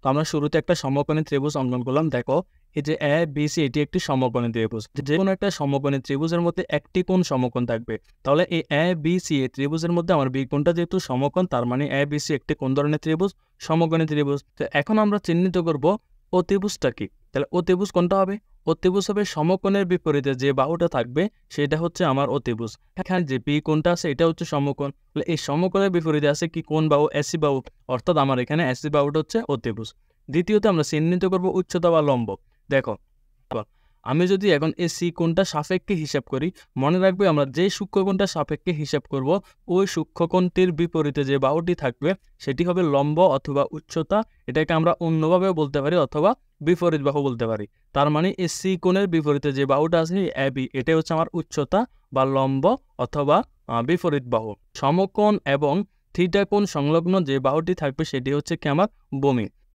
তো আমরা শুরুতে একটা সমকোণী ত্রিভুজ অঙ্কন করলাম। দেখো এই যে এ বি সি এটি একটি সমকোণী ত্রিভুজ। যে কোনো একটা সমকোণী ত্রিভুজের মধ্যে একটি কোণ সমকোণ থাকবে। তাহলে এই এ বি সি এই ত্রিভুজের মধ্যে আমার বি কোণটা যেহেতু সমকোণ, তার মানে এ বি সি একটি কোন ধরনের ত্রিভুজ? সমকোণী ত্রিভুজ। তো এখন আমরা চিহ্নিত করব অতিভুজটা কি। তাহলে অতিভুজ কোনটা হবে? অতিভুজ হবে সমকোণের বিপরীতে যে বাহুটা থাকবে সেটা হচ্ছে আমার অতিভুজ। এখানে যে বি কোণটা আছে এটা হচ্ছে সমকোণ। তাহলে এই সমকোণের বিপরীতে আছে কি কোণ বাহু? এসি বাহু। অর্থাৎ আমার এখানে এসি বাহুটা হচ্ছে অতিভুজ। দ্বিতীয়ত আমরা চিহ্নিত করব উচ্চতা বা লম্ব। দেখো আমি যদি এখন এই সি কোণটা সাপেক্ষে হিসাব করি, মনে রাখবে আমরা যে সূক্ষ্মকোণটা সাপেক্ষে হিসাব করব ওই সূক্ষ্মকোণটির বিপরীতে যে বাহুটি থাকবে সেটি হবে লম্ব অথবা উচ্চতা। এটাকে আমরা অন্যভাবেও বলতে পারি অথবা বিপরীত বাহু বলতে পারি। তার মানে এই সি কোণের বিপরীতে যে বাহুটা আছে এ বি, এটাই হচ্ছে আমার উচ্চতা বা লম্ব অথবা বিপরীত বাহু। সমকোণ এবং থিটা কোণ সংলগ্ন যে বাহুটি থাকবে সেটি হচ্ছে কি আমার ভূমি।